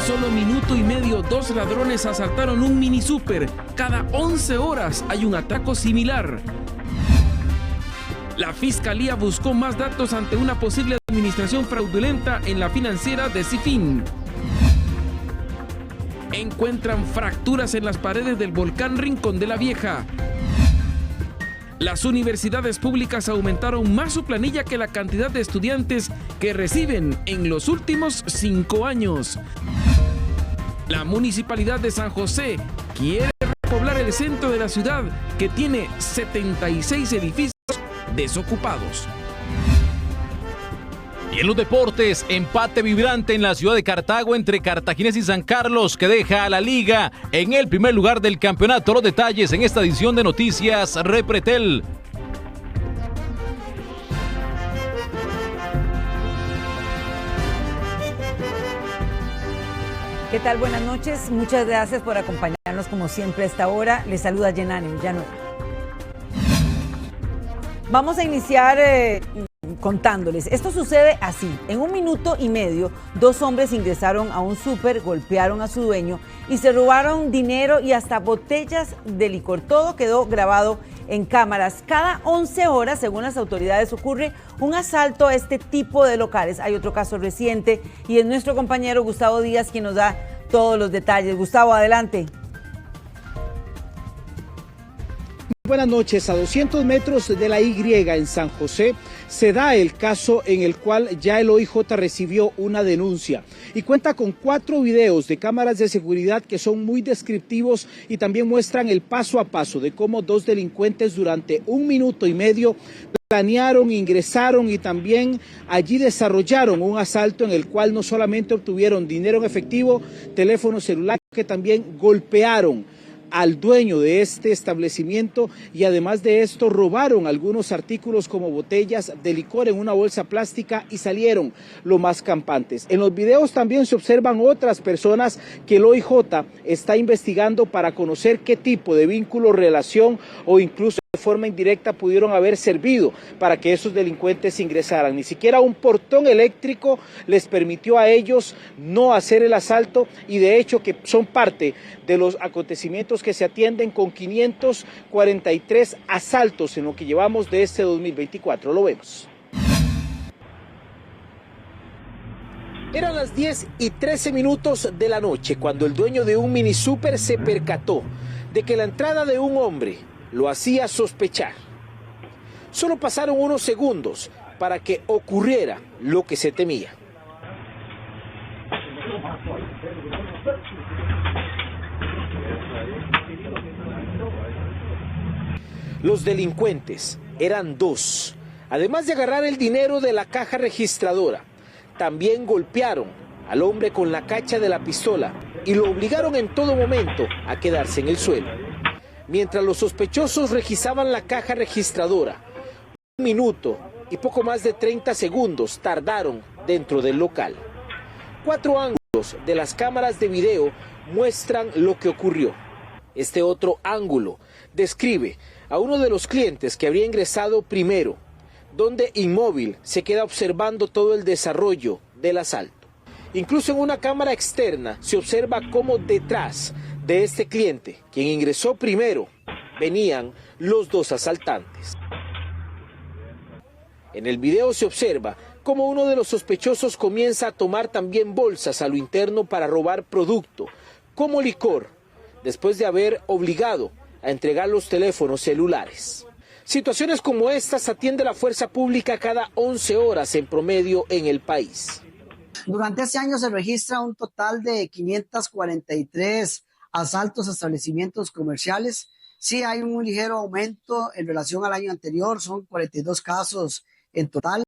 Solo minuto y medio, 2 ladrones asaltaron un mini súper. Cada 11 horas hay un atraco similar. La fiscalía buscó más datos ante una posible administración fraudulenta en la financiera de Cifin. Encuentran fracturas en las paredes del volcán Rincón de la Vieja. Las universidades públicas aumentaron más su planilla que la cantidad de estudiantes que reciben en los últimos 5 años. La municipalidad de San José quiere repoblar el centro de la ciudad, que tiene 76 edificios desocupados. Y en los deportes, empate vibrante en la ciudad de Cartago entre Cartaginés y San Carlos, que deja a la liga en el primer lugar del campeonato. Los detalles en esta edición de Noticias Repretel. ¿Qué tal? Buenas noches. Muchas gracias por acompañarnos como siempre a esta hora. Les saluda Yenani Villanueva. Vamos a iniciar contándoles. Esto sucede así. En 1 minuto y medio, 2 hombres ingresaron a un súper, golpearon a su dueño y se robaron dinero y hasta botellas de licor. Todo quedó grabado en cámaras. Cada 11 horas, según las autoridades, ocurre un asalto a este tipo de locales. Hay otro caso reciente y es nuestro compañero Gustavo Díaz quien nos da todos los detalles. Gustavo, adelante. Buenas noches. A 200 metros de la Y en San José se da el caso en el cual ya el OIJ recibió una denuncia y cuenta con 4 videos de cámaras de seguridad que son muy descriptivos y también muestran el paso a paso de cómo 2 delincuentes durante 1 minuto y medio planearon, ingresaron y también allí desarrollaron un asalto en el cual no solamente obtuvieron dinero en efectivo, teléfono celular, que también golpearon al dueño de este establecimiento y además de esto robaron algunos artículos como botellas de licor en una bolsa plástica y salieron lo más campantes. En los videos también se observan otras personas que el OIJ está investigando para conocer qué tipo de vínculo, relación o incluso de forma indirecta pudieron haber servido para que esos delincuentes ingresaran. Ni siquiera un portón eléctrico les permitió a ellos no hacer el asalto y de hecho que son parte de los acontecimientos que se atienden con 543 asaltos en lo que llevamos de este 2024. Lo vemos. Eran las 10:13 de la noche cuando el dueño de un mini súper se percató de que la entrada de un hombre lo hacía sospechar. Solo pasaron unos segundos para que ocurriera lo que se temía. Los delincuentes eran 2. Además de agarrar el dinero de la caja registradora, también golpearon al hombre con la cacha de la pistola y lo obligaron en todo momento a quedarse en el suelo. Mientras los sospechosos registraban la caja registradora, 1 minuto y poco más de 30 segundos tardaron dentro del local. 4 ángulos de las cámaras de video muestran lo que ocurrió. Este otro ángulo describe a uno de los clientes que habría ingresado primero, donde inmóvil se queda observando todo el desarrollo del asalto. Incluso en una cámara externa se observa cómo detrás de este cliente, quien ingresó primero, venían los 2 asaltantes. En el video se observa cómo uno de los sospechosos comienza a tomar también bolsas a lo interno para robar producto, como licor, después de haber obligado a entregar los teléfonos celulares. Situaciones como estas atiende la fuerza pública cada 11 horas en promedio en el país. Durante este año se registra un total de 543 asaltos a establecimientos comerciales. Sí hay un ligero aumento en relación al año anterior, son 42 casos en total.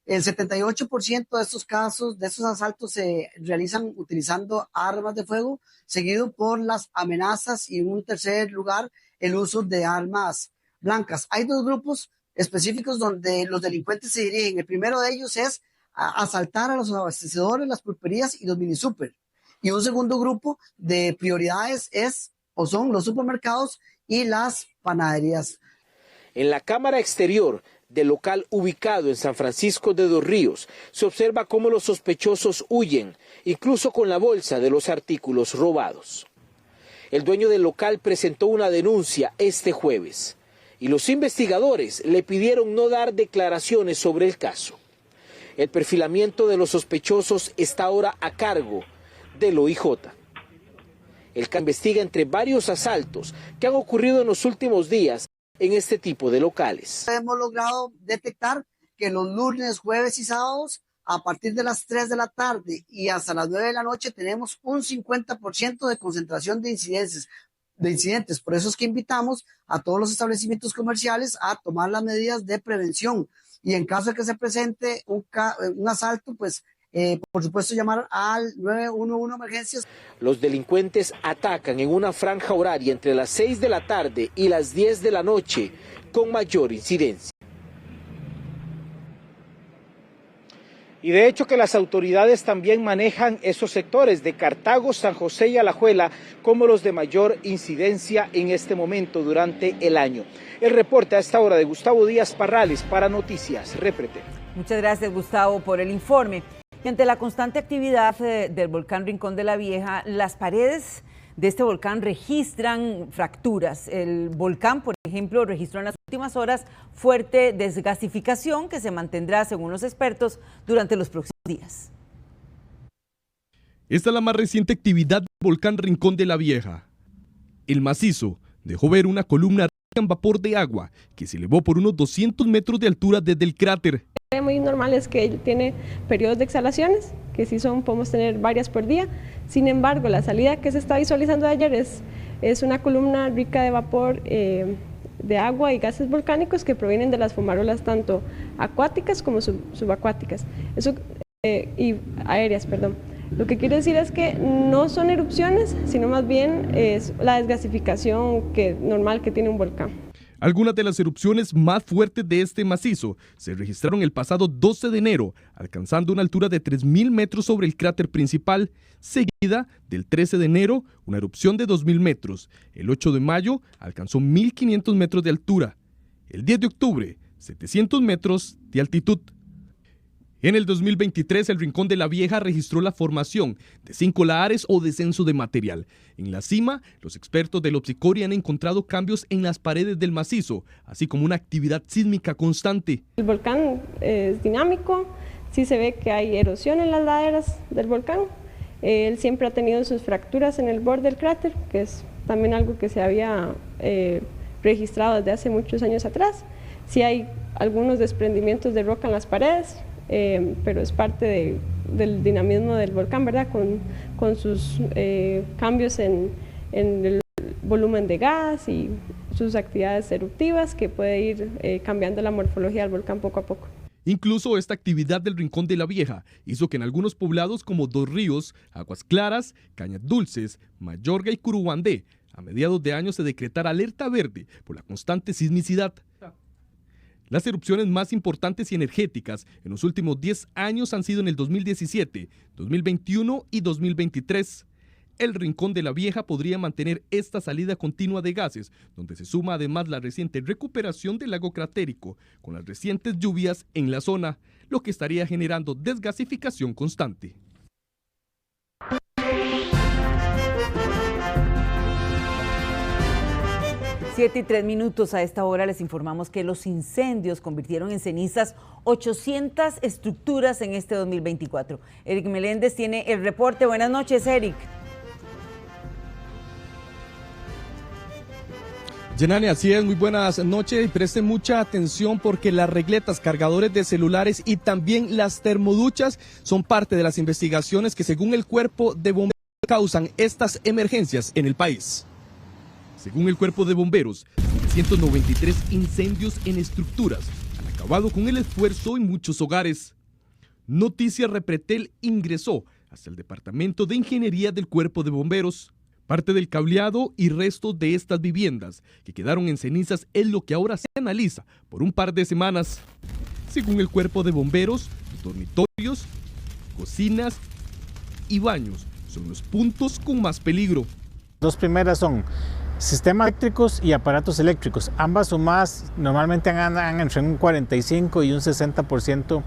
El 78% de estos casos, de estos asaltos, se realizan utilizando armas de fuego, seguido por las amenazas y en un tercer lugar el uso de armas blancas. Hay 2 grupos específicos donde los delincuentes se dirigen. El primero de ellos es asaltar a los abastecedores, las pulperías y los mini super. Y un segundo grupo de prioridades son los supermercados y las panaderías. En la cámara exterior del local ubicado en San Francisco de Dos Ríos, se observa cómo los sospechosos huyen, incluso con la bolsa de los artículos robados. El dueño del local presentó una denuncia este jueves y los investigadores le pidieron no dar declaraciones sobre el caso. El perfilamiento de los sospechosos está ahora a cargo del OIJ. El CAN investiga entre varios asaltos que han ocurrido en los últimos días en este tipo de locales. Hemos logrado detectar que los lunes, jueves y sábados, a partir de las 3 de la tarde y hasta las 9 de la noche, tenemos un 50% de concentración de incidentes. Por eso es que invitamos a todos los establecimientos comerciales a tomar las medidas de prevención. Y en caso de que se presente un asalto, pues por supuesto llamar al 911 emergencias. Los delincuentes atacan en una franja horaria entre las 6 de la tarde y las 10 de la noche con mayor incidencia. Y de hecho que las autoridades también manejan esos sectores de Cartago, San José y Alajuela como los de mayor incidencia en este momento durante el año. El reporte a esta hora de Gustavo Díaz Parrales para Noticias Repretel. Muchas gracias, Gustavo, por el informe. Y ante la constante actividad del volcán Rincón de la Vieja, las paredes de este volcán registran fracturas. El volcán, por ejemplo, registró en las últimas horas fuerte desgasificación que se mantendrá, según los expertos, durante los próximos días. Esta es la más reciente actividad del volcán Rincón de la Vieja. El macizo dejó ver una columna en vapor de agua que se elevó por unos 200 metros de altura desde el cráter. Muy normal es que tiene periodos de exhalaciones, que sí podemos tener varias por día. Sin embargo, la salida que se está visualizando de ayer es una columna rica de vapor de agua y gases volcánicos que provienen de las fumarolas tanto acuáticas como subacuáticas y aéreas, perdón. Lo que quiere decir es que no son erupciones, sino más bien es la desgasificación normal que tiene un volcán. Algunas de las erupciones más fuertes de este macizo se registraron el pasado 12 de enero, alcanzando una altura de 3.000 metros sobre el cráter principal, seguida del 13 de enero, una erupción de 2.000 metros. El 8 de mayo alcanzó 1.500 metros de altura. El 10 de octubre, 700 metros de altitud. En el 2023, el Rincón de la Vieja registró la formación de 5 lahares o descenso de material. En la cima, los expertos del Opsicori han encontrado cambios en las paredes del macizo, así como una actividad sísmica constante. El volcán es dinámico, sí se ve que hay erosión en las laderas del volcán. Él siempre ha tenido sus fracturas en el borde del cráter, que es también algo que se había registrado desde hace muchos años atrás. Sí hay algunos desprendimientos de roca en las paredes, pero es parte del dinamismo del volcán, ¿verdad? Con sus cambios en el volumen de gas y sus actividades eruptivas que puede ir cambiando la morfología del volcán poco a poco. Incluso esta actividad del Rincón de la Vieja hizo que en algunos poblados como Dos Ríos, Aguas Claras, Cañas Dulces, Mayorga y Curuguandé, a mediados de año se decretara alerta verde por la constante sismicidad. Las erupciones más importantes y energéticas en los últimos 10 años han sido en el 2017, 2021 y 2023. El Rincón de la Vieja podría mantener esta salida continua de gases, donde se suma además la reciente recuperación del lago cratérico, con las recientes lluvias en la zona, lo que estaría generando desgasificación constante. 7:03 a esta hora les informamos que los incendios convirtieron en cenizas 800 estructuras en este 2024. Eric Meléndez tiene el reporte. Buenas noches, Eric. Yanani, así es, muy buenas noches y presten mucha atención porque las regletas, cargadores de celulares y también las termoduchas son parte de las investigaciones que según el Cuerpo de Bomberos causan estas emergencias en el país. Según el Cuerpo de Bomberos, 793 incendios en estructuras han acabado con el esfuerzo en muchos hogares. Noticias Repretel ingresó hasta el Departamento de Ingeniería del Cuerpo de Bomberos. Parte del cableado y restos de estas viviendas que quedaron en cenizas es lo que ahora se analiza por un par de semanas. Según el Cuerpo de Bomberos, los dormitorios, cocinas y baños son los puntos con más peligro. Dos primeras son Sistemas eléctricos y aparatos eléctricos, ambas sumadas normalmente andan entre un 45 y un 60%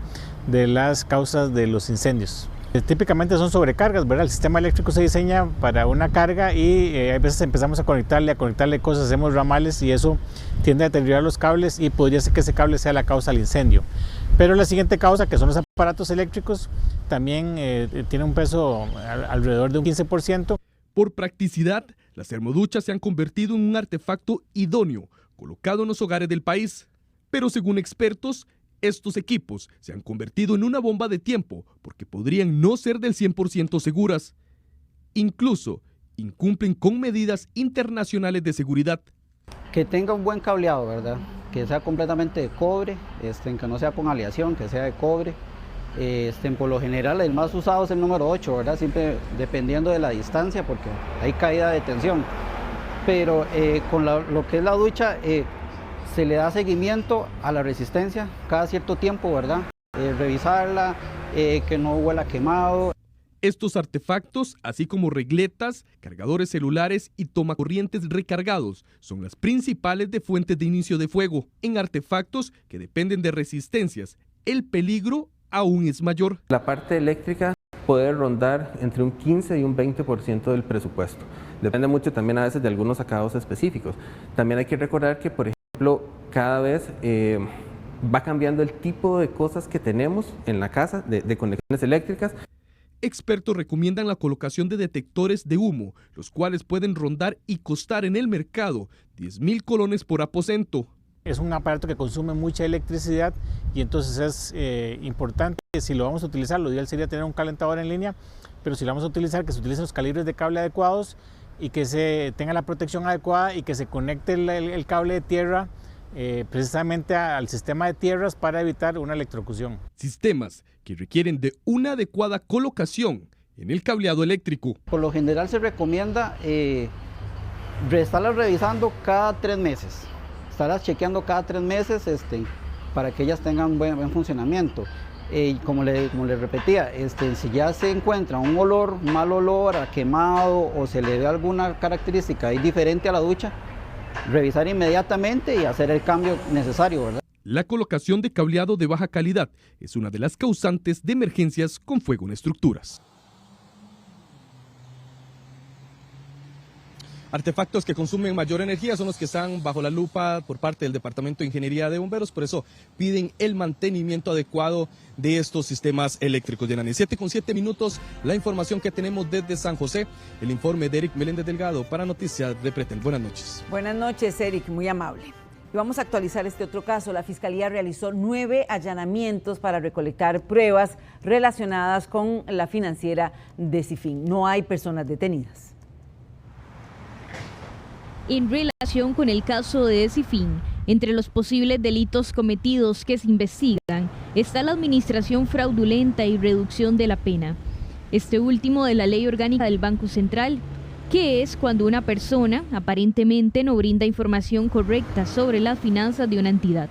de las causas de los incendios. Típicamente son sobrecargas, ¿verdad? El sistema eléctrico se diseña para una carga y a veces empezamos a conectarle cosas, hacemos ramales y eso tiende a deteriorar los cables y podría ser que ese cable sea la causa del incendio. Pero la siguiente causa, que son los aparatos eléctricos, también tiene un peso alrededor de un 15%. Por practicidad, las termoduchas se han convertido en un artefacto idóneo, colocado en los hogares del país. Pero según expertos, estos equipos se han convertido en una bomba de tiempo porque podrían no ser del 100% seguras. Incluso incumplen con medidas internacionales de seguridad. Que tenga un buen cableado, ¿verdad? Que sea completamente de cobre, que no sea con aleación, que sea de cobre. Por lo general el más usado es el número 8, ¿verdad? Siempre dependiendo de la distancia porque hay caída de tensión. Pero con lo que es la ducha se le da seguimiento a la resistencia cada cierto tiempo, ¿verdad? Revisarla, que no huela quemado. Estos artefactos, así como regletas, cargadores celulares y tomacorrientes recargados, son las principales de fuentes de inicio de fuego. En artefactos que dependen de resistencias, el peligro aún es mayor. La parte eléctrica puede rondar entre un 15 y un 20% del presupuesto. Depende mucho también a veces de algunos acabados específicos. También hay que recordar que, por ejemplo, cada vez va cambiando el tipo de cosas que tenemos en la casa, de conexiones eléctricas. Expertos recomiendan la colocación de detectores de humo, los cuales pueden rondar y costar en el mercado 10.000 colones por aposento. Es un aparato que consume mucha electricidad y entonces es importante que si lo vamos a utilizar, lo ideal sería tener un calentador en línea, pero si lo vamos a utilizar, que se utilicen los calibres de cable adecuados y que se tenga la protección adecuada y que se conecte el cable de tierra precisamente al sistema de tierras para evitar una electrocución. Sistemas que requieren de una adecuada colocación en el cableado eléctrico. Por lo general se recomienda estarlas revisando cada 3 meses. Estarlas chequeando cada 3 meses para que ellas tengan buen funcionamiento. Como le repetía, si ya se encuentra un mal olor a quemado o se le ve alguna característica diferente a la ducha, revisar inmediatamente y hacer el cambio necesario, ¿verdad? La colocación de cableado de baja calidad es una de las causantes de emergencias con fuego en estructuras. Artefactos que consumen mayor energía son los que están bajo la lupa por parte del Departamento de Ingeniería de Bomberos, por eso piden el mantenimiento adecuado de estos sistemas eléctricos. Yanani, 7:07, la información que tenemos desde San José, el informe de Eric Meléndez Delgado para Noticias de Pretel. Buenas noches. Buenas noches, Eric, muy amable. Y vamos a actualizar este otro caso. La Fiscalía realizó 9 allanamientos para recolectar pruebas relacionadas con la financiera Decifin. No hay personas detenidas. En relación con el caso de Decifin, entre los posibles delitos cometidos que se investigan está la administración fraudulenta y reducción de la pena. Este último de la Ley Orgánica del Banco Central, que es cuando una persona aparentemente no brinda información correcta sobre las finanzas de una entidad.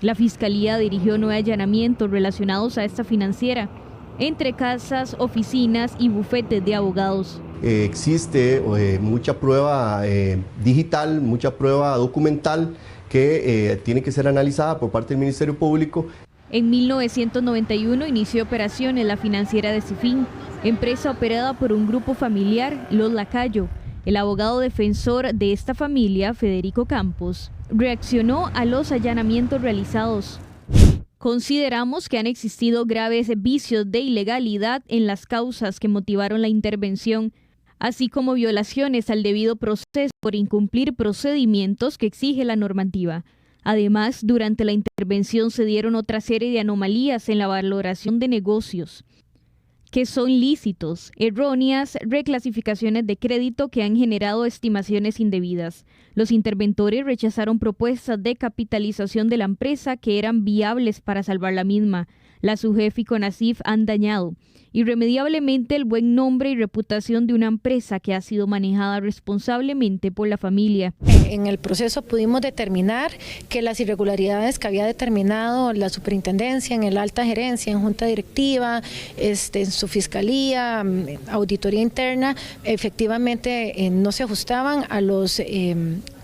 La Fiscalía dirigió 9 allanamientos relacionados a esta financiera, entre casas, oficinas y bufetes de abogados. Existe mucha prueba digital, mucha prueba documental que tiene que ser analizada por parte del Ministerio Público. En 1991 inició operaciones la financiera Decifin, empresa operada por un grupo familiar, Los Lacayo. El abogado defensor de esta familia, Federico Campos, reaccionó a los allanamientos realizados. Consideramos que han existido graves vicios de ilegalidad en las causas que motivaron la intervención, así como violaciones al debido proceso por incumplir procedimientos que exige la normativa. Además, durante la intervención se dieron otra serie de anomalías en la valoración de negocios, que son lícitos, erróneas reclasificaciones de crédito que han generado estimaciones indebidas. Los interventores rechazaron propuestas de capitalización de la empresa que eran viables para salvar la misma. La SUGEF y CONACYT han dañado irremediablemente el buen nombre y reputación de una empresa que ha sido manejada responsablemente por la familia. En el proceso pudimos determinar que las irregularidades que había determinado la superintendencia, en el alta gerencia, en junta directiva, en su fiscalía, auditoría interna, efectivamente no se ajustaban a los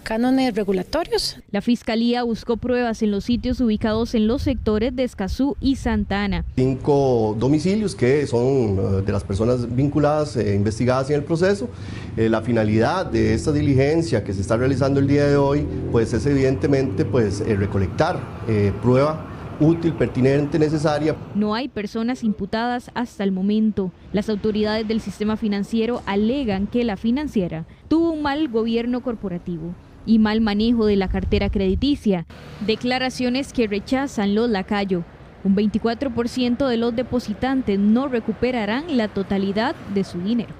cánones regulatorios. La Fiscalía buscó pruebas en los sitios ubicados en los sectores de Escazú y Santa Ana. 5 domicilios que son de las personas vinculadas, investigadas en el proceso. La finalidad de esta diligencia que se está realizando el día de hoy, pues es evidentemente recolectar prueba útil, pertinente, necesaria. No hay personas imputadas hasta el momento. Las autoridades del sistema financiero alegan que la financiera tuvo un mal gobierno corporativo y mal manejo de la cartera crediticia, declaraciones que rechazan los Lacayo. Un 24% de los depositantes no recuperarán la totalidad de su dinero.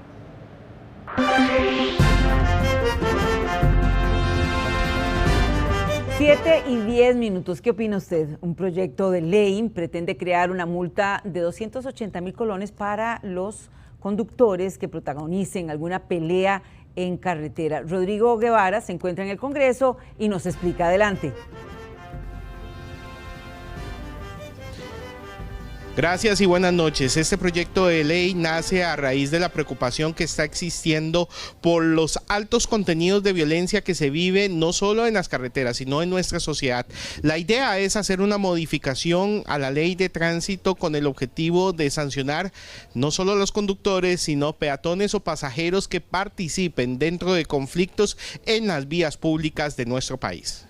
7:10. ¿Qué opina usted? Un proyecto de ley pretende crear una multa de 280,000 colones para los conductores que protagonicen alguna pelea en carretera. Rodrigo Guevara se encuentra en el Congreso y nos explica. Adelante. Gracias y buenas noches. Este proyecto de ley nace a raíz de la preocupación que está existiendo por los altos contenidos de violencia que se vive no solo en las carreteras, sino en nuestra sociedad. La idea es hacer una modificación a la ley de tránsito con el objetivo de sancionar no solo a los conductores, sino peatones o pasajeros que participen dentro de conflictos en las vías públicas de nuestro país.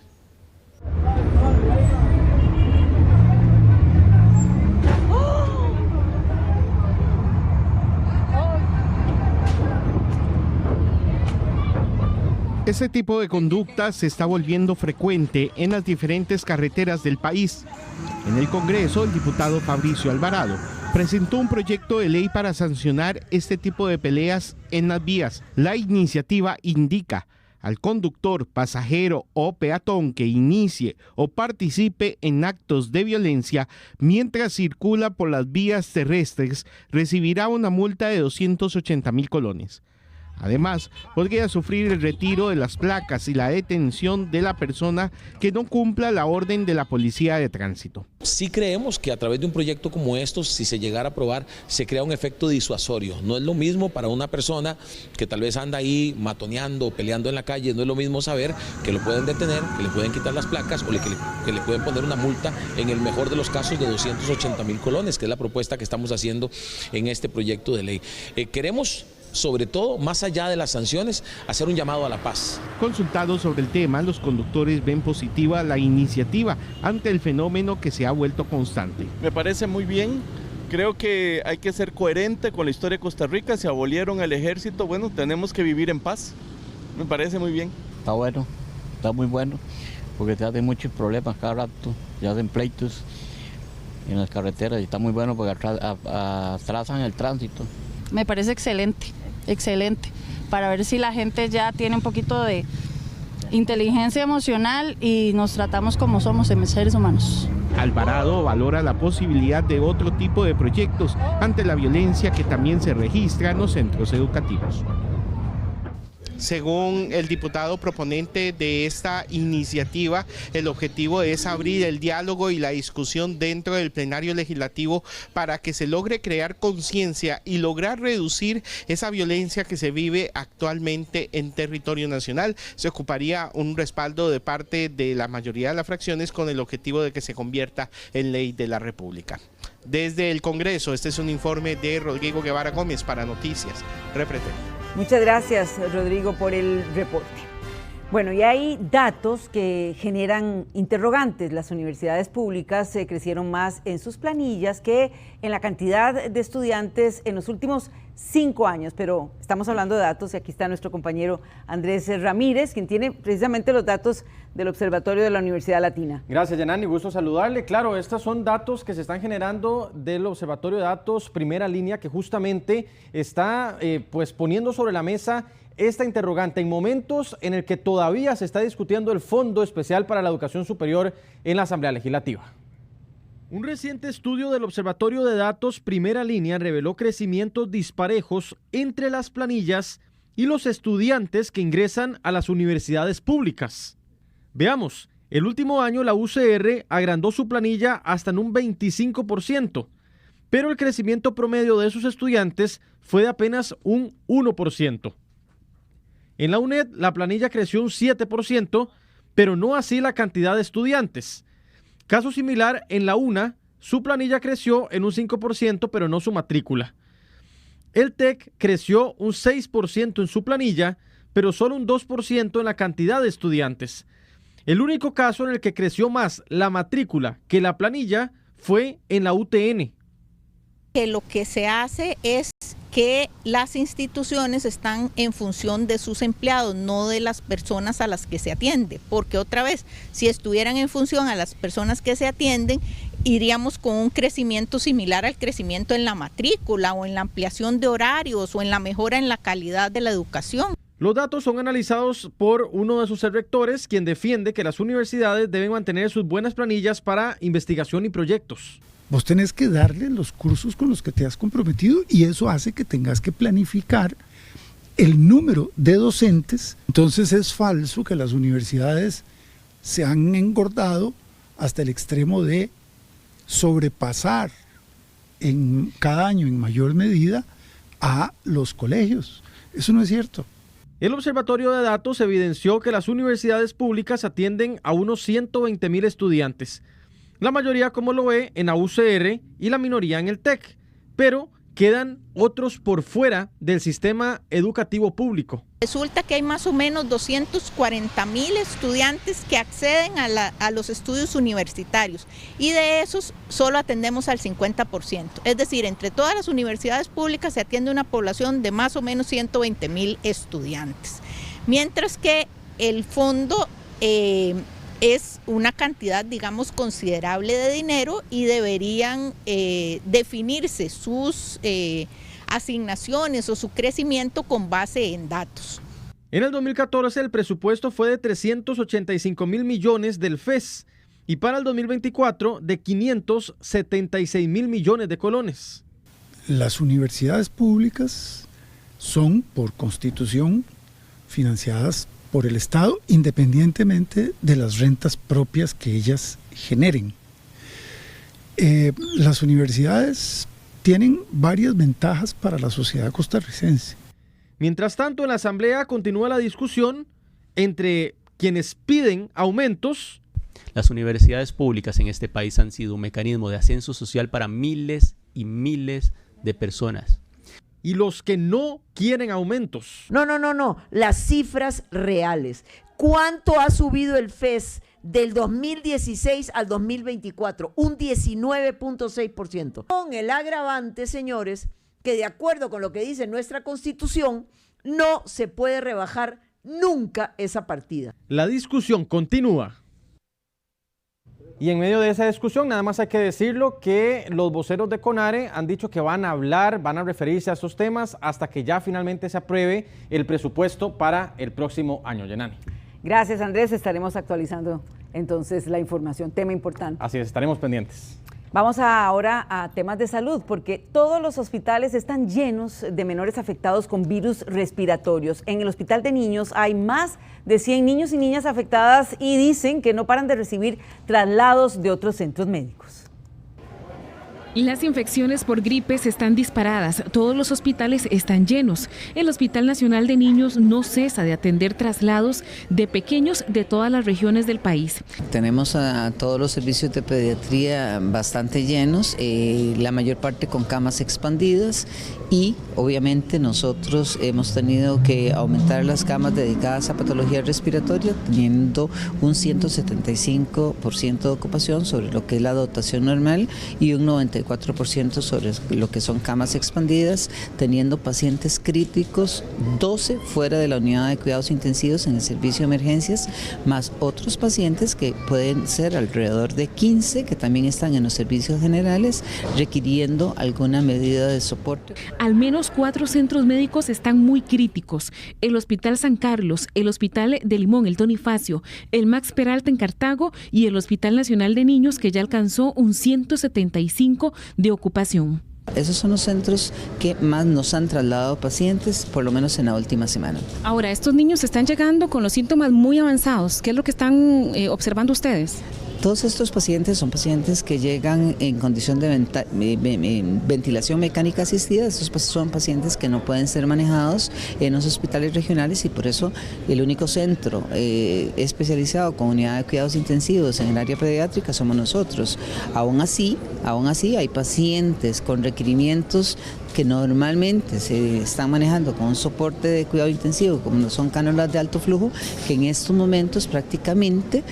Este tipo de conducta se está volviendo frecuente en las diferentes carreteras del país. En el Congreso, el diputado Fabricio Alvarado presentó un proyecto de ley para sancionar este tipo de peleas en las vías. La iniciativa indica al conductor, pasajero o peatón que inicie o participe en actos de violencia mientras circula por las vías terrestres recibirá una multa de 280,000 colones. Además, podría sufrir el retiro de las placas y la detención de la persona que no cumpla la orden de la Policía de Tránsito. Sí creemos que a través de un proyecto como estos, si se llegara a aprobar, se crea un efecto disuasorio. No es lo mismo para una persona que tal vez anda ahí matoneando o peleando en la calle, no es lo mismo saber que lo pueden detener, que le pueden quitar las placas o que le pueden poner una multa, en el mejor de los casos, de 280,000 colones, que es la propuesta que estamos haciendo en este proyecto de ley. Queremos, sobre todo, más allá de las sanciones, hacer un llamado a la paz. Consultados sobre el tema, los conductores ven positiva la iniciativa ante el fenómeno que se ha vuelto constante. Me parece muy bien. Creo que hay que ser coherente con la historia de Costa Rica. Si abolieron el ejército, bueno, tenemos que vivir en paz. Me parece muy bien. Está bueno, está muy bueno, porque te hacen muchos problemas cada rato, te hacen pleitos en las carreteras y está muy bueno porque atrasan el tránsito. Me parece excelente, excelente, para ver si la gente ya tiene un poquito de inteligencia emocional y nos tratamos como somos, seres humanos. Alvarado valora la posibilidad de otro tipo de proyectos ante la violencia que también se registra en los centros educativos. Según el diputado proponente de esta iniciativa, el objetivo es abrir el diálogo y la discusión dentro del plenario legislativo para que se logre crear conciencia y lograr reducir esa violencia que se vive actualmente en territorio nacional. Se ocuparía un respaldo de parte de la mayoría de las fracciones con el objetivo de que se convierta en ley de la República. Desde el Congreso, este es un informe de Rodrigo Guevara Gómez para Noticias Repretel. Muchas gracias, Rodrigo, por el reporte. Bueno, y hay datos que generan interrogantes. Las universidades públicas crecieron más en sus planillas que en la cantidad de estudiantes en los últimos 5 años, pero estamos hablando de datos y aquí está nuestro compañero Andrés Ramírez, quien tiene precisamente los datos del Observatorio de la Universidad Latina. Gracias, Yanani, gusto saludarle. Claro, estos son datos que se están generando del Observatorio de Datos Primera Línea, que justamente está pues poniendo sobre la mesa esta interrogante en momentos en el que todavía se está discutiendo el Fondo Especial para la Educación Superior en la Asamblea Legislativa. Un reciente estudio del Observatorio de Datos Primera Línea reveló crecimientos disparejos entre las planillas y los estudiantes que ingresan a las universidades públicas. Veamos, el último año la UCR agrandó su planilla hasta en un 25%, pero el crecimiento promedio de sus estudiantes fue de apenas un 1%. En la UNED la planilla creció un 7%, pero no así la cantidad de estudiantes. Caso similar en la UNA, su planilla creció en un 5%, pero no su matrícula. El TEC creció un 6% en su planilla, pero solo un 2% en la cantidad de estudiantes. El único caso en el que creció más la matrícula que la planilla fue en la UTN. Que lo que se hace es que las instituciones están en función de sus empleados, no de las personas a las que se atiende, porque otra vez, si estuvieran en función a las personas que se atienden, iríamos con un crecimiento similar al crecimiento en la matrícula o en la ampliación de horarios o en la mejora en la calidad de la educación. Los datos son analizados por uno de sus rectores, quien defiende que las universidades deben mantener sus buenas planillas para investigación y proyectos. Vos tenés que darle los cursos con los que te has comprometido y eso hace que tengas que planificar el número de docentes. Entonces es falso que las universidades se han engordado hasta el extremo de sobrepasar en cada año en mayor medida a los colegios. Eso no es cierto. El Observatorio de Datos evidenció que las universidades públicas atienden a unos 120,000 estudiantes. La mayoría, como lo ve, en la UCR y la minoría en el TEC, pero quedan otros por fuera del sistema educativo público. Resulta que hay más o menos 240,000 estudiantes que acceden a los estudios universitarios y de esos solo atendemos al 50%. Es decir, entre todas las universidades públicas se atiende una población de más o menos 120,000 estudiantes. Mientras que el fondo es una cantidad, digamos, considerable de dinero y deberían definirse sus asignaciones o su crecimiento con base en datos. En el 2014 el presupuesto fue de 385,000 millones del FES y para el 2024 de 576,000 millones de colones. Las universidades públicas son, por constitución, financiadas por el Estado, independientemente de las rentas propias que ellas generen. Las universidades tienen varias ventajas para la sociedad costarricense. Mientras tanto, en la Asamblea continúa la discusión entre quienes piden aumentos. Las universidades públicas en este país han sido un mecanismo de ascenso social para miles y miles de personas. Y los que no quieren aumentos. No, las cifras reales. ¿Cuánto ha subido el FES del 2016 al 2024? Un 19.6%. Con el agravante, señores, que de acuerdo con lo que dice nuestra Constitución, no se puede rebajar nunca esa partida. La discusión continúa. Y en medio de esa discusión, nada más hay que decirlo, que los voceros de CONARE han dicho que van a hablar, van a referirse a estos temas hasta que ya finalmente se apruebe el presupuesto para el próximo año. Yanani. Gracias, Andrés. Estaremos actualizando entonces la información, tema importante. Así es, estaremos pendientes. Vamos ahora a temas de salud, porque todos los hospitales están llenos de menores afectados con virus respiratorios. En el hospital de niños hay más de 100 niños y niñas afectadas y dicen que no paran de recibir traslados de otros centros médicos. Las infecciones por gripes están disparadas, todos los hospitales están llenos. El Hospital Nacional de Niños no cesa de atender traslados de pequeños de todas las regiones del país. Tenemos a todos los servicios de pediatría bastante llenos, la mayor parte con camas expandidas y obviamente nosotros hemos tenido que aumentar las camas dedicadas a patología respiratoria, teniendo un 175% de ocupación sobre lo que es la dotación normal y un 94% sobre lo que son camas expandidas, teniendo pacientes críticos, 12 fuera de la unidad de cuidados intensivos en el servicio de emergencias, más otros pacientes que pueden ser alrededor de 15 que también están en los servicios generales requiriendo alguna medida de soporte. Al menos 4 centros médicos están muy críticos: el Hospital San Carlos, el Hospital de Limón, el Tony Facio, el Max Peralta en Cartago y el Hospital Nacional de Niños, que ya alcanzó un 175 de ocupación. Esos son los centros que más nos han trasladado pacientes, por lo menos en la última semana. Ahora, estos niños están llegando con los síntomas muy avanzados. ¿Qué es lo que están observando ustedes? Todos estos pacientes son pacientes que llegan en condición de ventilación mecánica asistida. Estos son pacientes que no pueden ser manejados en los hospitales regionales y por eso el único centro especializado con unidad de cuidados intensivos en el área pediátrica somos nosotros. Aún así hay pacientes con requerimientos que normalmente se están manejando con un soporte de cuidado intensivo, como son cánulas de alto flujo, que en estos momentos prácticamente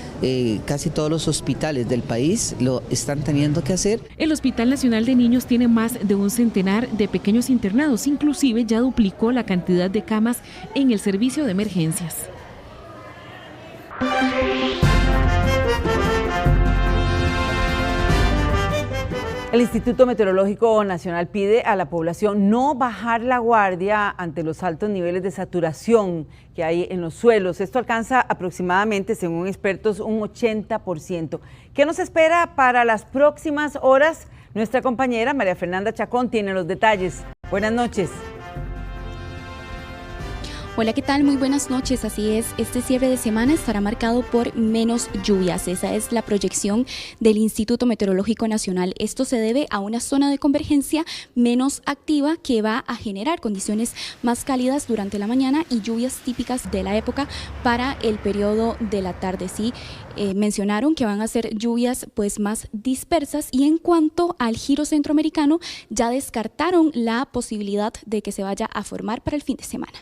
casi todos los hospitales del país lo están teniendo que hacer. El Hospital Nacional de Niños tiene más de un centenar de pequeños internados, inclusive ya duplicó la cantidad de camas en el servicio de emergencias. El Instituto Meteorológico Nacional pide a la población no bajar la guardia ante los altos niveles de saturación que hay en los suelos. Esto alcanza aproximadamente, según expertos, un 80%. ¿Qué nos espera para las próximas horas? Nuestra compañera María Fernanda Chacón tiene los detalles. Buenas noches. Hola, ¿qué tal? Muy buenas noches. Así es, este cierre de semana estará marcado por menos lluvias. Esa es la proyección del Instituto Meteorológico Nacional. Esto se debe a una zona de convergencia menos activa que va a generar condiciones más cálidas durante la mañana y lluvias típicas de la época para el periodo de la tarde. Sí, mencionaron que van a ser lluvias pues más dispersas y en cuanto al giro centroamericano ya descartaron la posibilidad de que se vaya a formar para el fin de semana.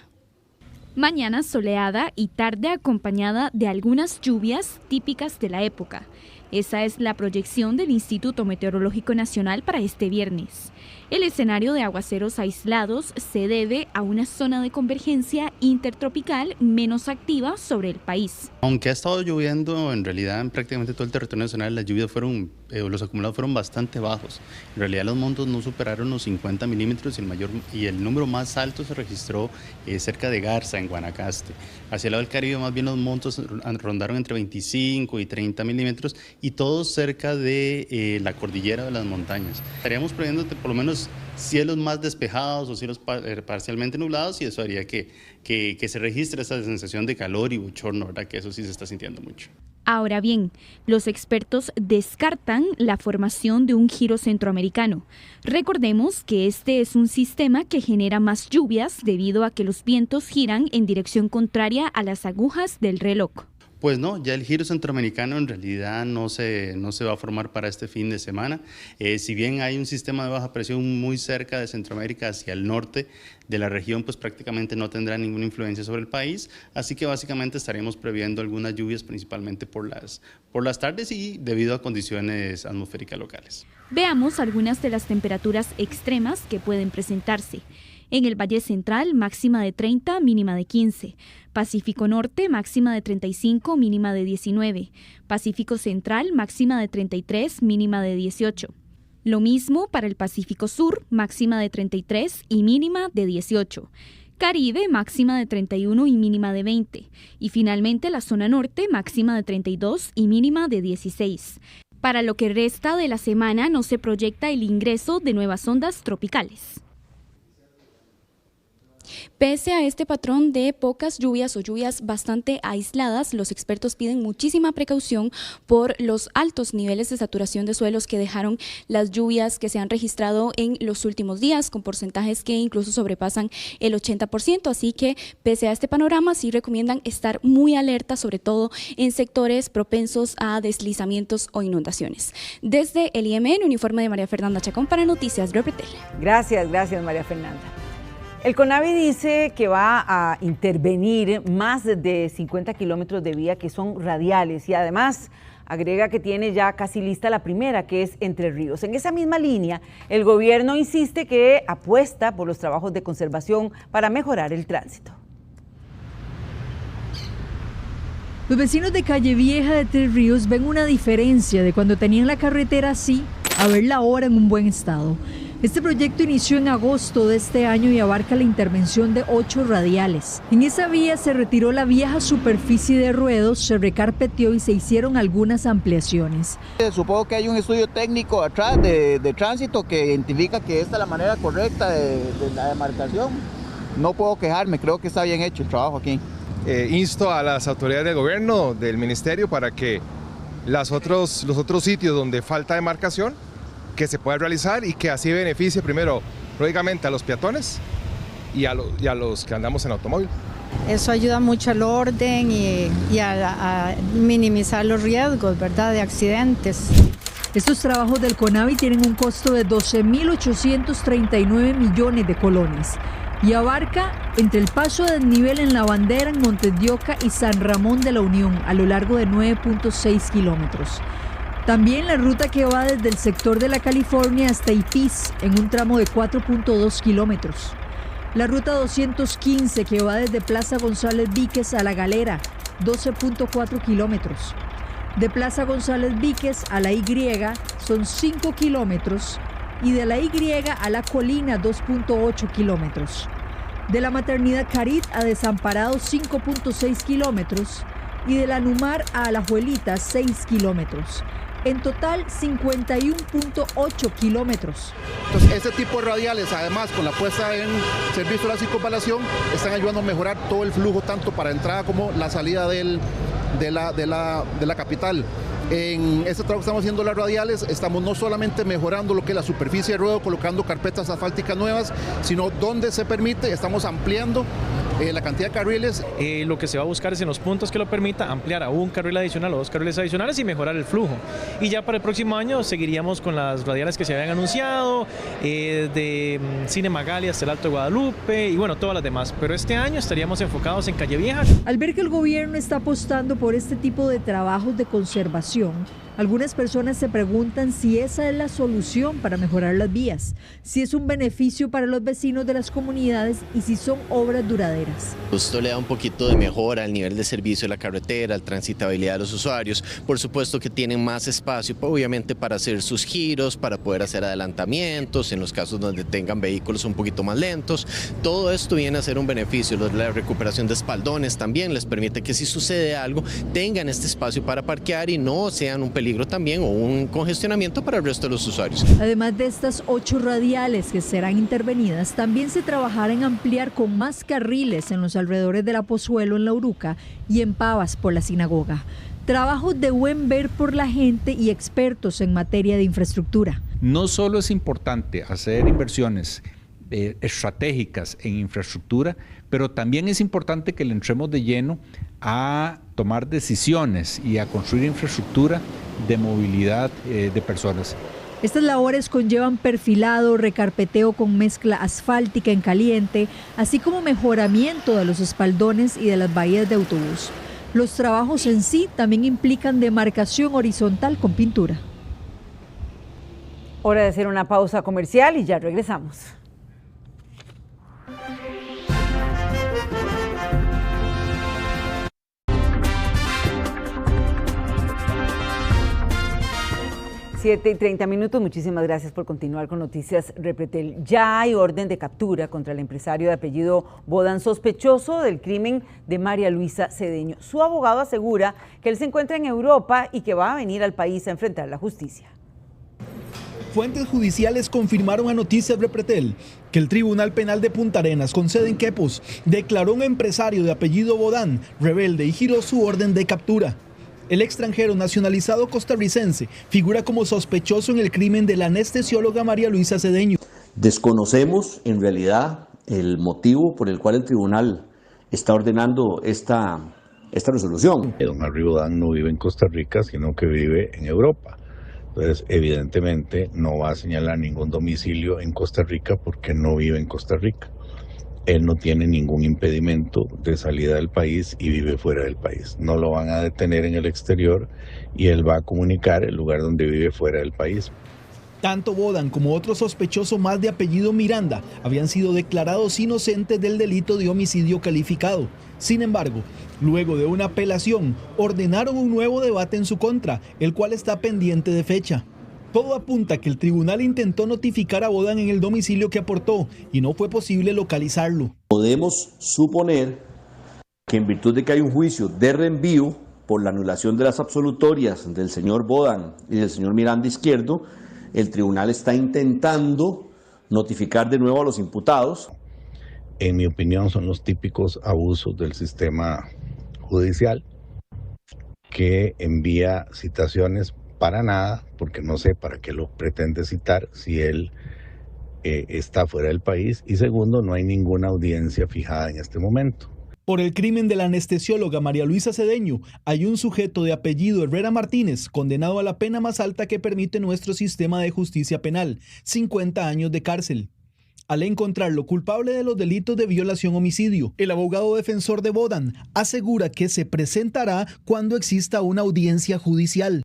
Mañana soleada y tarde acompañada de algunas lluvias típicas de la época. Esa es la proyección del Instituto Meteorológico Nacional para este viernes. El escenario de aguaceros aislados se debe a una zona de convergencia intertropical menos activa sobre el país. Aunque ha estado lloviendo, en realidad en prácticamente todo el territorio nacional las lluvias los acumulados fueron bastante bajos. En realidad los montos no superaron los 50 milímetros y el número más alto se registró cerca de Garza, en Guanacaste. Hacia el lado del Caribe más bien los montos rondaron entre 25 y 30 milímetros y todos cerca de la cordillera de las montañas. Estaríamos previendo por lo menos cielos más despejados o cielos parcialmente nublados y eso haría que se registre esa sensación de calor y bochorno, ¿verdad? Que eso sí se está sintiendo mucho. Ahora bien, los expertos descartan la formación de un giro centroamericano. Recordemos que este es un sistema que genera más lluvias debido a que los vientos giran en dirección contraria a las agujas del reloj. Pues no, ya el giro centroamericano en realidad no se va a formar para este fin de semana. Si bien hay un sistema de baja presión muy cerca de Centroamérica hacia el norte de la región, pues prácticamente no tendrá ninguna influencia sobre el país. Así que básicamente estaremos previendo algunas lluvias principalmente por las tardes y debido a condiciones atmosféricas locales. Veamos algunas de las temperaturas extremas que pueden presentarse. En el Valle Central, máxima de 30, mínima de 15. Pacífico Norte, máxima de 35, mínima de 19. Pacífico Central, máxima de 33, mínima de 18. Lo mismo para el Pacífico Sur, máxima de 33 y mínima de 18. Caribe, máxima de 31 y mínima de 20. Y finalmente la zona norte, máxima de 32 y mínima de 16. Para lo que resta de la semana no se proyecta el ingreso de nuevas ondas tropicales. Pese a este patrón de pocas lluvias o lluvias bastante aisladas, los expertos piden muchísima precaución por los altos niveles de saturación de suelos que dejaron las lluvias que se han registrado en los últimos días, con porcentajes que incluso sobrepasan el 80%. Así que, pese a este panorama, sí recomiendan estar muy alerta, sobre todo en sectores propensos a deslizamientos o inundaciones. Desde el IMN, uniforme de María Fernanda Chacón para Noticias Repretel. Gracias María Fernanda. El CONAVI dice que va a intervenir más de 50 kilómetros de vía que son radiales y además agrega que tiene ya casi lista la primera, que es Entre Ríos. En esa misma línea, el gobierno insiste que apuesta por los trabajos de conservación para mejorar el tránsito. Los vecinos de Calle Vieja de Tres Ríos ven una diferencia de cuando tenían la carretera así a verla ahora en un buen estado. Este proyecto inició en agosto de este año y abarca la intervención de 8 radiales. En esa vía se retiró la vieja superficie de ruedos, se recarpeteó y se hicieron algunas ampliaciones. Supongo que hay un estudio técnico atrás de tránsito que identifica que esta es la manera correcta de la demarcación. No puedo quejarme, creo que está bien hecho el trabajo aquí. Insto a las autoridades del gobierno, del ministerio, para que los otros sitios donde falta demarcación, que se pueda realizar y que así beneficie primero, lógicamente, a los peatones y a los que andamos en automóvil. Eso ayuda mucho al orden y a minimizar los riesgos, ¿verdad?, de accidentes. Estos trabajos del CONAVI tienen un costo de 12.839 millones de colones y abarca entre el paso de desnivel en La Bandera, en Montes de Oca y San Ramón de la Unión a lo largo de 9.6 kilómetros. También la ruta que va desde el sector de la California hasta Ipís en un tramo de 4.2 kilómetros. La ruta 215 que va desde Plaza González Víquez a La Galera, 12.4 kilómetros. De Plaza González Víquez a la Y son 5 kilómetros y de la Y a La Colina 2.8 kilómetros. De la Maternidad Carit a Desamparados 5.6 kilómetros y de la Numar a Alajuelita 6 kilómetros. En total 51.8 kilómetros. Entonces, este tipo de radiales, además con la puesta en servicio de la circunvalación, están ayudando a mejorar todo el flujo, tanto para entrada como la salida de la capital. En este trabajo que estamos haciendo las radiales, estamos no solamente mejorando lo que es la superficie de ruedo, colocando carpetas asfálticas nuevas, sino donde se permite, estamos ampliando la cantidad de carriles. Lo que se va a buscar es en los puntos que lo permita ampliar a un carril adicional o 2 carriles adicionales y mejorar el flujo. Y ya para el próximo año seguiríamos con las radiales que se habían anunciado, de Cine Magali hasta el Alto de Guadalupe y bueno, todas las demás. Pero este año estaríamos enfocados en Calle Vieja. Al ver que el gobierno está apostando por este tipo de trabajos de conservación, algunas personas se preguntan si esa es la solución para mejorar las vías, si es un beneficio para los vecinos de las comunidades y si son obras duraderas. Esto le da un poquito de mejora al nivel de servicio de la carretera, la transitabilidad de los usuarios. Por supuesto que tienen más espacio, obviamente, para hacer sus giros, para poder hacer adelantamientos, en los casos donde tengan vehículos un poquito más lentos. Todo esto viene a ser un beneficio. La recuperación de espaldones también les permite que si sucede algo, tengan este espacio para parquear y no sean un peligro también o un congestionamiento para el resto de los usuarios. Además de estas 8 radiales que serán intervenidas, también se trabajará en ampliar con más carriles en los alrededores de la Pozuelo en La Uruca y en Pavas por la sinagoga. Trabajos de buen ver por la gente y expertos en materia de infraestructura. No solo es importante hacer inversiones estratégicas en infraestructura, pero también es importante que le entremos de lleno a tomar decisiones y a construir infraestructura de movilidad de personas. Estas labores conllevan perfilado, recarpeteo con mezcla asfáltica en caliente, así como mejoramiento de los espaldones y de las bahías de autobús. Los trabajos en sí también implican demarcación horizontal con pintura. Hora de hacer una pausa comercial y ya regresamos. Siete y 30 minutos, muchísimas gracias por continuar con Noticias Repretel. Ya hay orden de captura contra el empresario de apellido Bodan, sospechoso del crimen de María Luisa Cedeño. Su abogado asegura que él se encuentra en Europa y que va a venir al país a enfrentar la justicia. Fuentes judiciales confirmaron a Noticias Repretel que el Tribunal Penal de Punta Arenas, con sede en Quepos, declaró a un empresario de apellido Bodan rebelde y giró su orden de captura. El extranjero nacionalizado costarricense figura como sospechoso en el crimen de la anestesióloga María Luisa Cedeño. Desconocemos en realidad el motivo por el cual el tribunal está ordenando esta resolución. Don Harry Bodan no vive en Costa Rica, sino que vive en Europa. Entonces, evidentemente, no va a señalar ningún domicilio en Costa Rica porque no vive en Costa Rica. Él no tiene ningún impedimento de salida del país y vive fuera del país. No lo van a detener en el exterior y él va a comunicar el lugar donde vive fuera del país. Tanto Bodan como otro sospechoso más de apellido Miranda habían sido declarados inocentes del delito de homicidio calificado. Sin embargo, luego de una apelación, ordenaron un nuevo debate en su contra, el cual está pendiente de fecha. Todo apunta a que el tribunal intentó notificar a Bodan en el domicilio que aportó y no fue posible localizarlo. Podemos suponer que en virtud de que hay un juicio de reenvío por la anulación de las absolutorias del señor Bodan y del señor Miranda Izquierdo, el tribunal está intentando notificar de nuevo a los imputados. En mi opinión son los típicos abusos del sistema judicial. que envía citaciones para nada, porque no sé para qué lo pretende citar si él está fuera del país, y segundo, no hay ninguna audiencia fijada en este momento. Por el crimen de la anestesióloga María Luisa Cedeño, hay un sujeto de apellido Herrera Martínez condenado a la pena más alta que permite nuestro sistema de justicia penal, 50 años de cárcel. Al encontrarlo culpable de los delitos de violación-homicidio, el abogado defensor de Bodan asegura que se presentará cuando exista una audiencia judicial.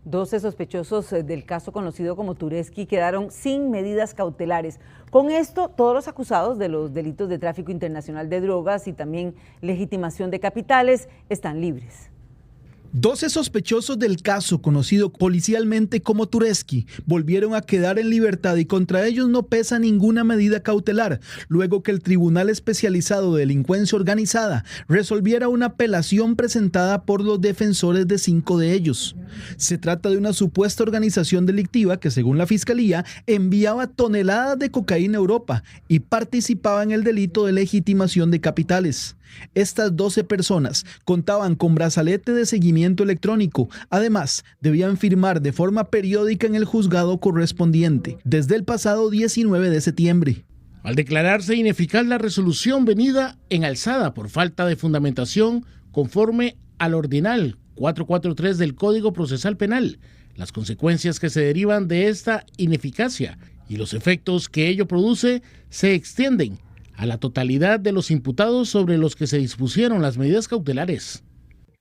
12 sospechosos del caso conocido como Tureski quedaron sin medidas cautelares. Con esto, todos los acusados de los delitos de tráfico internacional de drogas y también legitimación de capitales están libres. 12 sospechosos del caso, conocido policialmente como Tureski, volvieron a quedar en libertad y contra ellos no pesa ninguna medida cautelar, luego que el Tribunal Especializado de Delincuencia Organizada resolviera una apelación presentada por los defensores de 5 de ellos. Se trata de una supuesta organización delictiva que, según la Fiscalía, enviaba toneladas de cocaína a Europa y participaba en el delito de legitimación de capitales. Estas 12 personas contaban con brazalete de seguimiento electrónico. Además, debían firmar de forma periódica en el juzgado correspondiente desde el pasado 19 de septiembre. Al declararse ineficaz la resolución venida en alzada por falta de fundamentación conforme al ordinal 443 del Código Procesal Penal, las consecuencias que se derivan de esta ineficacia y los efectos que ello produce se extienden a la totalidad de los imputados sobre los que se dispusieron las medidas cautelares.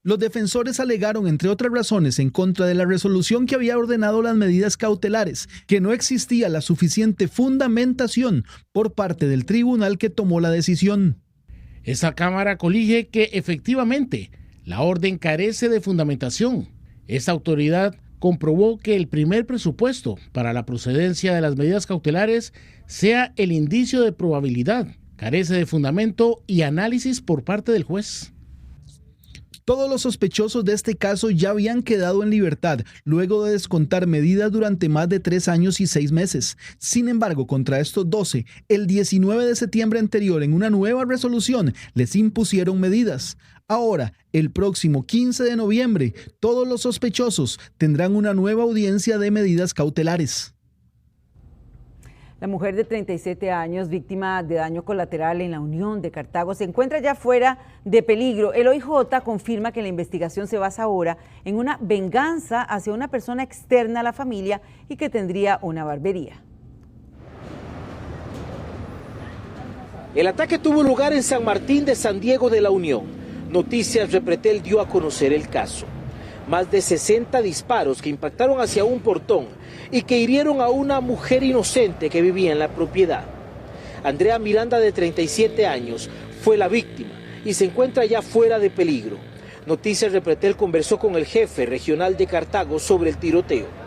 Los defensores alegaron, entre otras razones, en contra de la resolución que había ordenado las medidas cautelares, que no existía la suficiente fundamentación por parte del tribunal que tomó la decisión. Esta Cámara colige que efectivamente la orden carece de fundamentación. Esta autoridad comprobó que el primer presupuesto para la procedencia de las medidas cautelares sea el indicio de probabilidad, carece de fundamento y análisis por parte del juez. Todos los sospechosos de este caso ya habían quedado en libertad luego de descontar medidas durante más de 3 años y 6 meses. Sin embargo, contra estos 12, el 19 de septiembre anterior, en una nueva resolución, les impusieron medidas. Ahora, el próximo 15 de noviembre, todos los sospechosos tendrán una nueva audiencia de medidas cautelares. La mujer de 37 años, víctima de daño colateral en la Unión de Cartago, se encuentra ya fuera de peligro. El OIJ confirma que la investigación se basa ahora en una venganza hacia una persona externa a la familia y que tendría una barbería. El ataque tuvo lugar en San Martín de San Diego de la Unión. Noticias Repretel dio a conocer el caso. Más de 60 disparos que impactaron hacia un portón y que hirieron a una mujer inocente que vivía en la propiedad. Andrea Miranda, de 37 años, fue la víctima y se encuentra ya fuera de peligro. Noticias Repretel conversó con el jefe regional de Cartago sobre el tiroteo.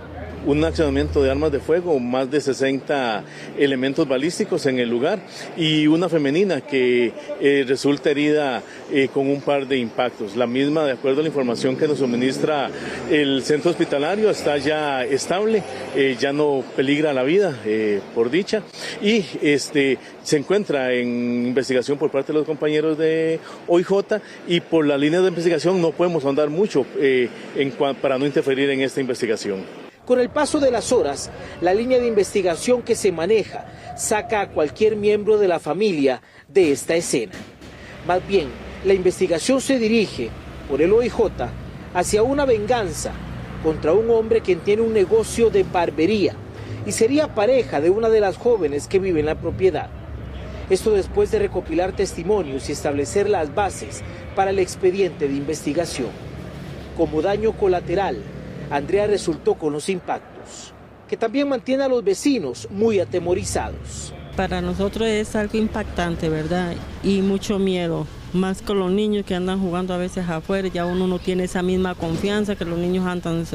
Un accionamiento de armas de fuego, más de 60 elementos balísticos en el lugar y una femenina que resulta herida con un par de impactos. La misma, de acuerdo a la información que nos suministra el centro hospitalario, está ya estable, ya no peligra la vida, por dicha, y se encuentra en investigación por parte de los compañeros de OIJ, y por la línea de investigación no podemos ahondar mucho para no interferir en esta investigación. Con el paso de las horas, la línea de investigación que se maneja saca a cualquier miembro de la familia de esta escena. Más bien, la investigación se dirige por el OIJ hacia una venganza contra un hombre quien tiene un negocio de barbería y sería pareja de una de las jóvenes que vive en la propiedad. Esto después de recopilar testimonios y establecer las bases para el expediente de investigación. Como daño colateral, Andrea resultó con los impactos, que también mantiene a los vecinos muy atemorizados. Para nosotros es algo impactante, ¿verdad? Y mucho miedo, más con los niños que andan jugando a veces afuera, ya uno no tiene esa misma confianza que los niños andan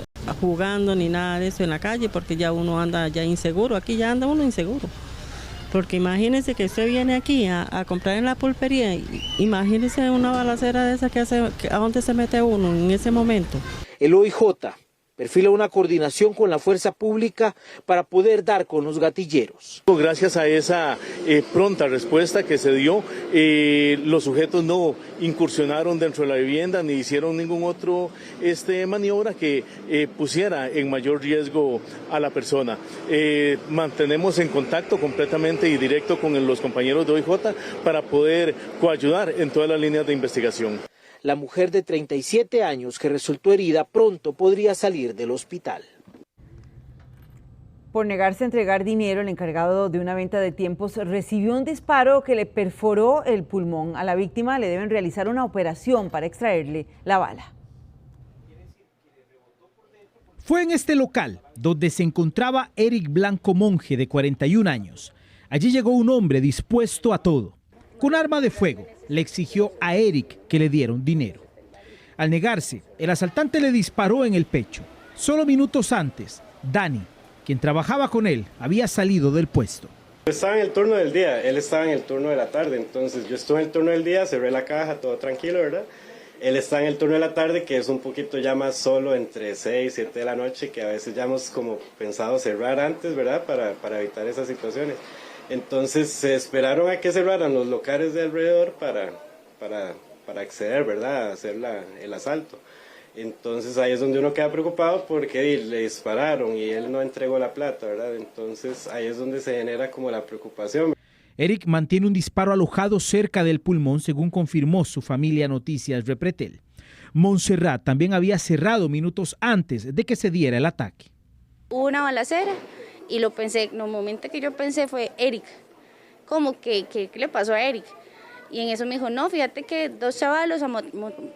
jugando ni nada de eso en la calle, porque ya uno anda ya inseguro, aquí ya anda uno inseguro. Porque imagínense que usted viene aquí a comprar en la pulpería, imagínense una balacera de esa que hace, ¿a dónde se mete uno en ese momento? El OIJ perfila una coordinación con la fuerza pública para poder dar con los gatilleros. Gracias a esa pronta respuesta que se dio, los sujetos no incursionaron dentro de la vivienda ni hicieron ningún otro maniobra que pusiera en mayor riesgo a la persona. Mantenemos en contacto completamente y directo con los compañeros de OIJ para poder coayudar en todas las líneas de investigación. La mujer de 37 años que resultó herida pronto podría salir del hospital. Por negarse a entregar dinero, el encargado de una venta de tiempos recibió un disparo que le perforó el pulmón. A la víctima le deben realizar una operación para extraerle la bala. Fue en este local donde se encontraba Eric Blanco Monge, de 41 años. Allí llegó un hombre dispuesto a todo. Con arma de fuego le exigió a Eric que le dieran dinero. Al negarse, el asaltante le disparó en el pecho. Solo minutos antes, Dani, quien trabajaba con él, había salido del puesto. Estaba en el turno del día, él estaba en el turno de la tarde, entonces yo estuve en el turno del día, cerré la caja, todo tranquilo, ¿verdad? Él está en el turno de la tarde, que es un poquito ya más solo, entre 6 y 7 de la noche, que a veces ya hemos como pensado cerrar antes, ¿verdad? Para evitar esas situaciones. Entonces se esperaron a que cerraran los locales de alrededor para acceder, ¿verdad? A hacer el asalto. Entonces ahí es donde uno queda preocupado porque le dispararon y él no entregó la plata, ¿verdad? Entonces ahí es donde se genera como la preocupación. Eric mantiene un disparo alojado cerca del pulmón, según confirmó su familia a Noticias Repretel. Montserrat también había cerrado minutos antes de que se diera el ataque. Hubo una balacera y lo pensé, en el momento que yo pensé fue Eric, como que ¿qué le pasó a Eric? Y en eso me dijo, no, fíjate que 2 chavalos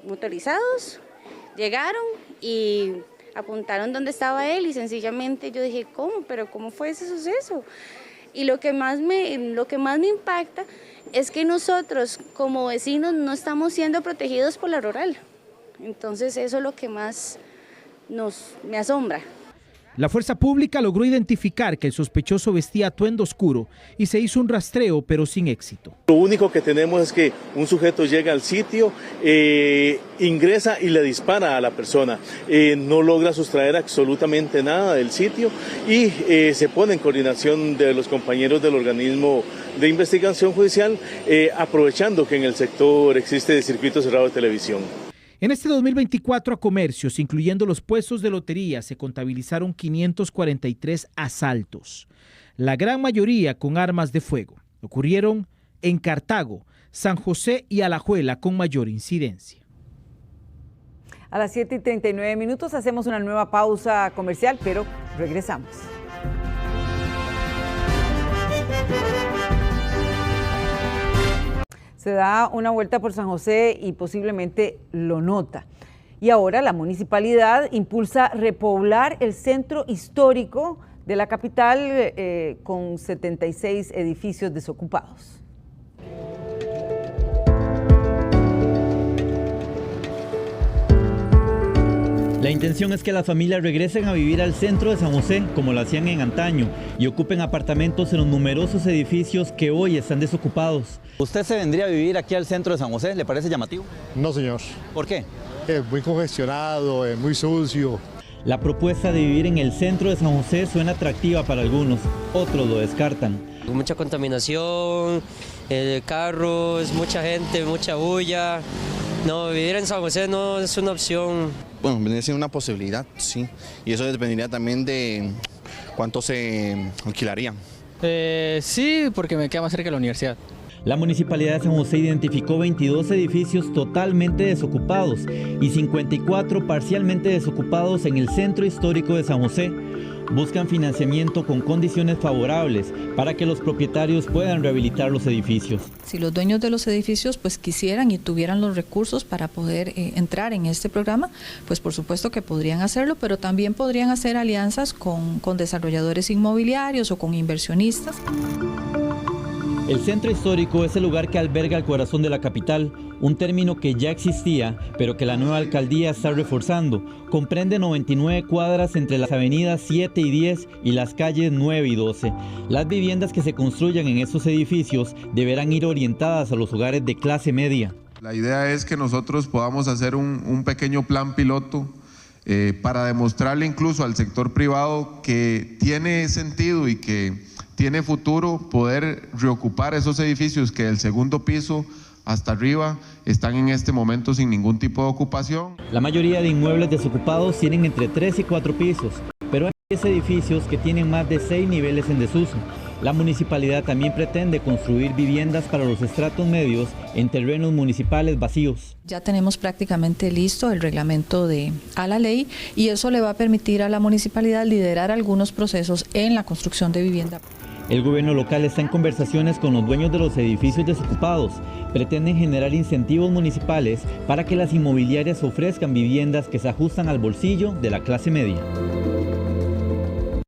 motorizados llegaron y apuntaron donde estaba él y sencillamente yo dije, ¿cómo? ¿Pero cómo fue ese suceso? Y lo que más me impacta es que nosotros como vecinos no estamos siendo protegidos por la rural. Entonces eso es lo que más me asombra. La fuerza pública logró identificar que el sospechoso vestía atuendo oscuro y se hizo un rastreo, pero sin éxito. Lo único que tenemos es que un sujeto llega al sitio, ingresa y le dispara a la persona. No logra sustraer absolutamente nada del sitio y se pone en coordinación de los compañeros del organismo de investigación judicial, aprovechando que en el sector existe circuito cerrado de televisión. En este 2024 a comercios, incluyendo los puestos de lotería, se contabilizaron 543 asaltos, la gran mayoría con armas de fuego. Ocurrieron en Cartago, San José y Alajuela con mayor incidencia. A las 7:39 hacemos una nueva pausa comercial, pero regresamos. Se da una vuelta por San José y posiblemente lo nota. Y ahora la municipalidad impulsa repoblar el centro histórico de la capital con 76 edificios desocupados. La intención es que las familias regresen a vivir al centro de San José, como lo hacían en antaño, y ocupen apartamentos en los numerosos edificios que hoy están desocupados. ¿Usted se vendría a vivir aquí al centro de San José? ¿Le parece llamativo? No, señor. ¿Por qué? Es muy congestionado, es muy sucio. La propuesta de vivir en el centro de San José suena atractiva para algunos, otros lo descartan. Mucha contaminación, carros, mucha gente, mucha bulla. No, vivir en San José no es una opción. Bueno, vendría siendo una posibilidad, sí. Y eso dependería también de cuánto se alquilaría. Sí, porque me queda más cerca de la universidad. La Municipalidad de San José identificó 22 edificios totalmente desocupados y 54 parcialmente desocupados en el centro histórico de San José. Buscan financiamiento con condiciones favorables para que los propietarios puedan rehabilitar los edificios. Si los dueños de los edificios pues quisieran y tuvieran los recursos para poder entrar en este programa, pues por supuesto que podrían hacerlo, pero también podrían hacer alianzas con desarrolladores inmobiliarios o con inversionistas. El centro histórico es el lugar que alberga el corazón de la capital, un término que ya existía, pero que la nueva alcaldía está reforzando. Comprende 99 cuadras entre las avenidas 7 y 10 y las calles 9 y 12. Las viviendas que se construyan en estos edificios deberán ir orientadas a los hogares de clase media. La idea es que nosotros podamos hacer un pequeño plan piloto para demostrarle incluso al sector privado que tiene sentido y que tiene futuro poder reocupar esos edificios que del segundo piso hasta arriba están en este momento sin ningún tipo de ocupación. La mayoría de inmuebles desocupados tienen entre 3 y 4 pisos, pero hay 10 edificios que tienen más de 6 niveles en desuso. La municipalidad también pretende construir viviendas para los estratos medios en terrenos municipales vacíos. Ya tenemos prácticamente listo el reglamento a la ley y eso le va a permitir a la municipalidad liderar algunos procesos en la construcción de vivienda. El gobierno local está en conversaciones con los dueños de los edificios desocupados. Pretenden generar incentivos municipales para que las inmobiliarias ofrezcan viviendas que se ajustan al bolsillo de la clase media.